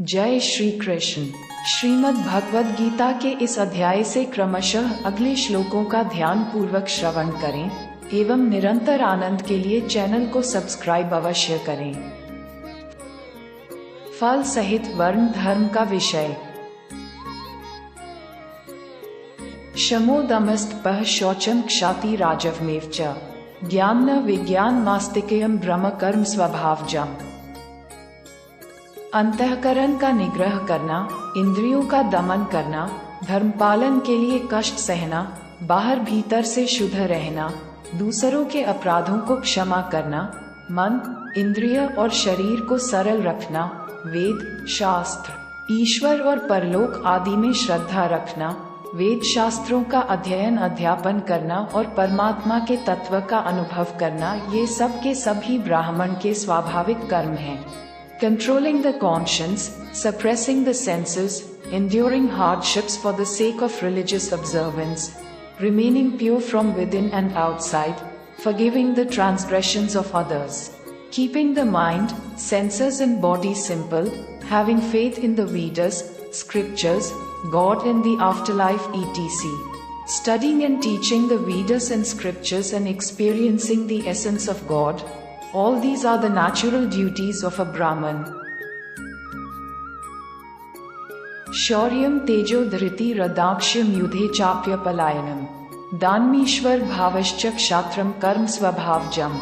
जय श्री कृष्ण। श्रीमद् भगवद गीता के इस अध्याय से क्रमशः अगले श्लोकों का ध्यान पूर्वक श्रवण करें एवं निरंतर आनंद के लिए चैनल को सब्सक्राइब अवश्य करें। फल सहित वर्ण धर्म का विषय। शमोदमस्तपः शौचम क्षाति राजवमेव च ज्ञान न विज्ञान मास्तिकेयम ब्रह्म कर्म स्वभावजम। अंतःकरण का निग्रह करना, इंद्रियों का दमन करना, धर्म पालन के लिए कष्ट सहना, बाहर भीतर से शुद्ध रहना, दूसरों के अपराधों को क्षमा करना, मन, इंद्रिय और शरीर को सरल रखना, वेद शास्त्र, ईश्वर और परलोक आदि में श्रद्धा रखना, वेद शास्त्रों का अध्ययन अध्यापन करना और परमात्मा के तत्व का अनुभव करना, ये सब के सभी ब्राह्मण के स्वाभाविक कर्म हैं। Controlling the conscience, suppressing the senses, enduring hardships for the sake of religious observance, remaining pure from within and outside, forgiving the transgressions of others, keeping the mind, senses and body simple, having faith in the Vedas, scriptures, God and the afterlife etc. Studying and teaching the Vedas and scriptures and experiencing the essence of God. All these are the natural duties of a Brahman. शौर्यम तेजो धृति रदाक्ष्यम युधे चाप्य पलायनम दानमीश्वर भावश्च क्षात्रम कर्म स्वभावजम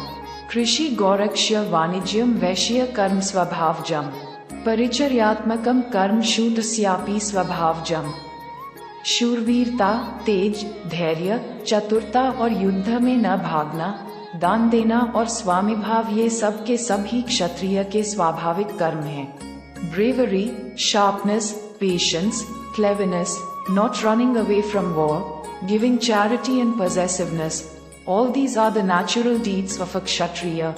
कृषि गौरक्ष्य वाणिज्यम वैश्य कर्म स्वभावजम परिचर्यात्मकम कर्म शूद्रस्यापि स्वभावजम। शूरवीरता, तेज, धैर्य, चतुरता और युद्ध में न भागना, दान देना और स्वामी भाव ये सब के सभी क्षत्रिय के स्वाभाविक कर्म हैं। Bravery, sharpness, patience, cleverness, not running away from war, giving charity and possessiveness, all these are the natural deeds of a Kshatriya.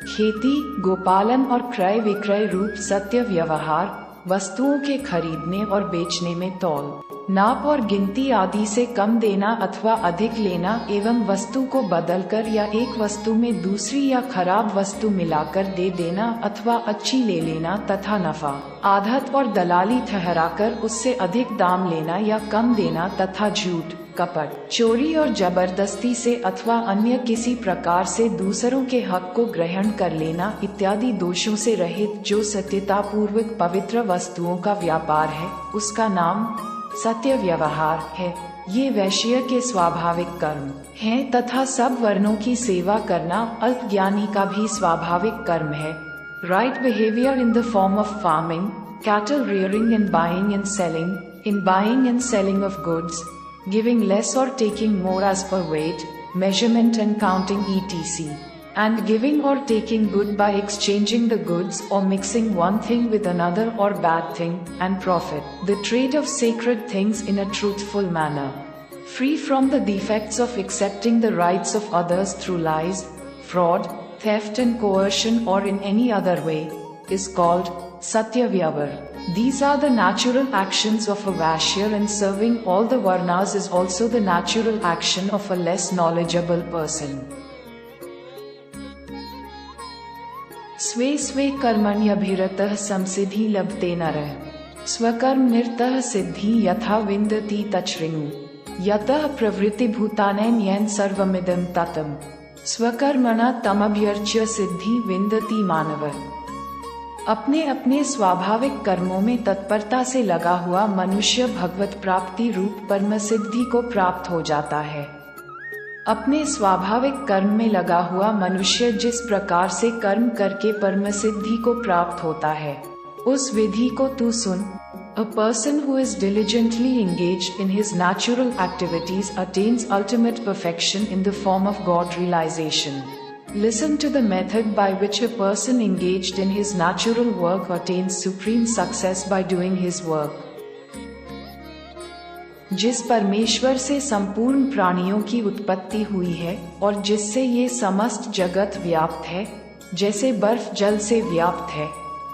खेती, गोपालन और क्रय विक्रय रूप सत्य व्यवहार, वस्तुओं के खरीदने और बेचने में तौल, नाप और गिनती आदि से कम देना अथवा अधिक लेना एवं वस्तु को बदलकर या एक वस्तु में दूसरी या खराब वस्तु मिलाकर दे देना अथवा अच्छी ले लेना तथा नफा, आढ़त और दलाली ठहराकर उससे अधिक दाम लेना या कम देना तथा झूठ, कपट, चोरी और जबरदस्ती से अथवा अन्य किसी प्रकार से दूसरों के हक को ग्रहण कर लेना इत्यादि दोषों से रहित जो सत्यता पूर्वक पवित्र वस्तुओं का व्यापार है, उसका नाम सत्य व्यवहार है। ये वैश्य के स्वाभाविक कर्म हैं तथा सब वर्णों की सेवा करना अल्पज्ञानी का भी स्वाभाविक कर्म है। Right behaviour in the form of farming, cattle rearing and buying and selling, in buying and selling of goods, giving less or taking more as per weight, measurement and counting etc. and giving or taking good by exchanging the goods or mixing one thing with another or bad thing, and profit, the trade of sacred things in a truthful manner, free from the defects of accepting the rights of others through lies, fraud, theft and coercion or in any other way, is called Satya Vyavar. These are the natural actions of a Vaishya, and serving all the Varnas is also the natural action of a less knowledgeable person. स्वे स्वे कर्मण्यभिरतः संसिद्धि लभते नरः स्वकर्म निरतः सिद्धि यथा विन्दति तच्छृणु यतः प्रवृत्ति भूतानैन येन सर्वमिदं ततम् स्वकर्मणा तमभ्यर्च्य सिद्धि विन्दति मानवः। अपने अपने स्वाभाविक कर्मों में तत्परता से लगा हुआ मनुष्य भगवत प्राप्ति रूप परम सिद्धि को प्राप्त हो जाता है। अपने स्वाभाविक कर्म में लगा हुआ मनुष्य जिस प्रकार से कर्म करके परम सिद्धि को प्राप्त होता है, उस विधि को तू सुन। A person who is diligently engaged in his natural activities attains ultimate perfection in the form of God realization. Listen to the method by which a person engaged in his natural work attains supreme success by doing his work. जिस परमेश्वर से संपूर्ण प्राणियों की उत्पत्ति हुई है और जिससे ये समस्त जगत व्याप्त है, जैसे बर्फ जल से व्याप्त है,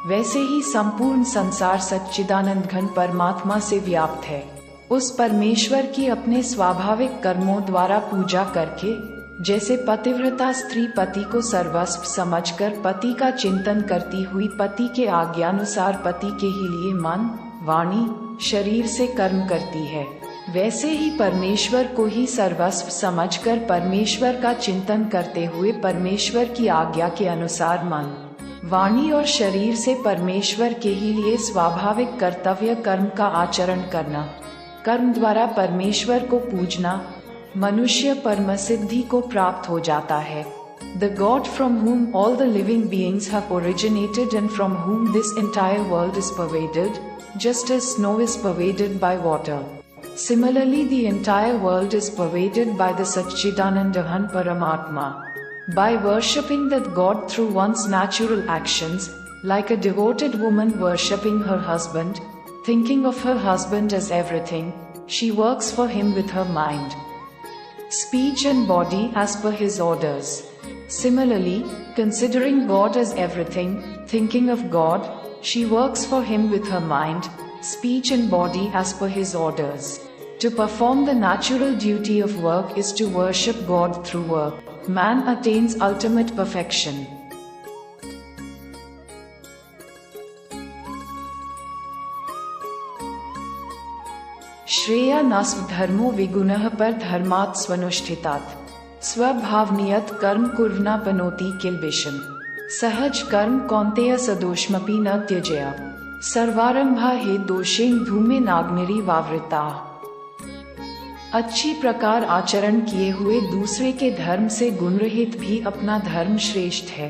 वैसे ही संपूर्ण संसार सच्चिदानंद घन परमात्मा से व्याप्त है। उस परमेश्वर की अपने स्वाभाविक कर्मों द्वारा पूजा करके, जैसे पतिव्रता स्त्री पति को सर्वस्व समझकर पति का चिंतन करती हुई पति के आज्ञानुसार पति के ही लिए मन, वाणी, शरीर से कर्म करती है, वैसे ही परमेश्वर को ही सर्वस्व समझकर परमेश्वर का चिंतन करते हुए परमेश्वर की आज्ञा के अनुसार मन, वाणी और शरीर से परमेश्वर के ही लिए स्वाभाविक कर्तव्य कर्म का आचरण करना, कर्म द्वारा परमेश्वर को पूजना, मनुष्य परम सिद्धि को प्राप्त हो जाता है। The God from whom all the living beings have originated and from whom this entire world is pervaded, just as snow is pervaded by water. Similarly, the entire world is pervaded by the Satchidanandahan Paramatma. By worshipping that God through one's natural actions, like a devoted woman worshipping her husband, thinking of her husband as everything, she works for him with her mind, speech and body as per his orders. Similarly, considering God as everything, thinking of God, she works for him with her mind, speech and body as per his orders. To perform the natural duty of work is to worship God through work. Man attains ultimate perfection. Shreya न स्वधर्मो विगुणः पर धर्मात् स्वनुष्ठितात् स्वभावनियत कर्म कुर्वना पनोति किल्बिषम् सहज कर्म कौन्तेय सदोषमपि न त्यजेया सर्वारंभा हे दोषेन धूमे नाग्निरी वावृता। अच्छी प्रकार आचरण किए हुए दूसरे के धर्म से गुणरहित भी अपना धर्म श्रेष्ठ है,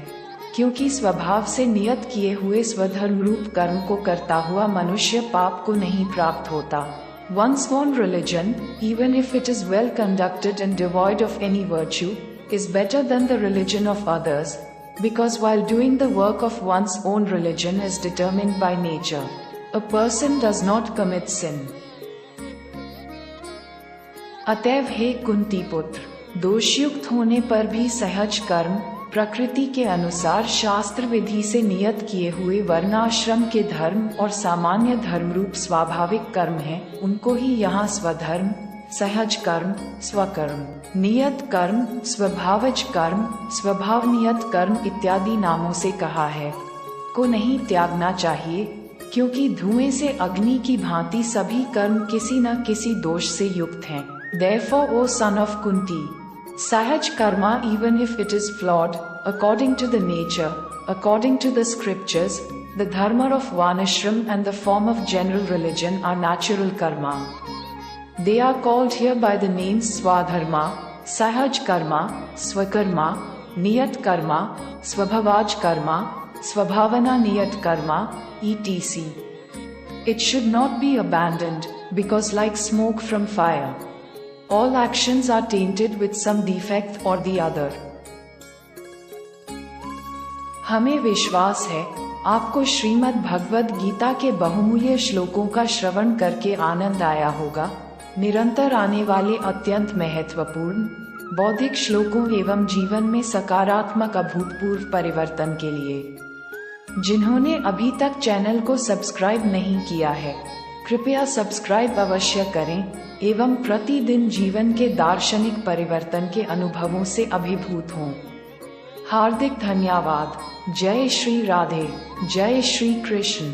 क्योंकि स्वभाव से नियत किए हुए स्वधर्म रूप कर्म को करता हुआ मनुष्य पाप को नहीं प्राप्त होता। One's own religion, even if it is well conducted and devoid of any virtue, is better than the religion of others, because while doing the work of one's own religion is determined by nature, a person does not commit sin. अतएव हे कुंती पुत्र, दोषयुक्त होने पर भी सहज कर्म, प्रकृति के अनुसार शास्त्र विधि से नियत किए हुए वर्णाश्रम के धर्म और सामान्य धर्म रूप स्वाभाविक कर्म हैं, उनको ही यहाँ स्वधर्म, सहज कर्म, स्वकर्म, नियत कर्म, स्वभावज कर्म, स्वभाव नियत कर्म इत्यादि नामों से कहा है, को नहीं त्यागना चाहिए, क्योंकि धुएं से अग्नि की भांति सभी कर्म किसी न किसी दोष से युक्त हैं। Therefore, O son of Kunti, Sahaj karma, even if it is flawed, according to the nature, according to the scriptures, the dharma of Varnashram and the form of general religion are natural karma. They are called here by the names Swadharma, Sahaj karma, Swakarma, Niyat karma, Swabhavaj karma, Swabhavana niyat karma, etc. It should not be abandoned, because like smoke from fire, all actions are tainted with some defect or the other. हमें विश्वास है आपको श्रीमद् भगवद गीता के बहुमूल्य श्लोकों का श्रवण करके आनंद आया होगा। निरंतर आने वाले अत्यंत महत्वपूर्ण बौद्धिक श्लोकों एवं जीवन में सकारात्मक अभूतपूर्व परिवर्तन के लिए जिन्होंने अभी तक चैनल को सब्सक्राइब नहीं किया है, कृपया सब्सक्राइब अवश्य करें एवं प्रतिदिन जीवन के दार्शनिक परिवर्तन के अनुभवों से अभिभूत हों। हार्दिक धन्यवाद। जय श्री राधे, जय श्री कृष्ण।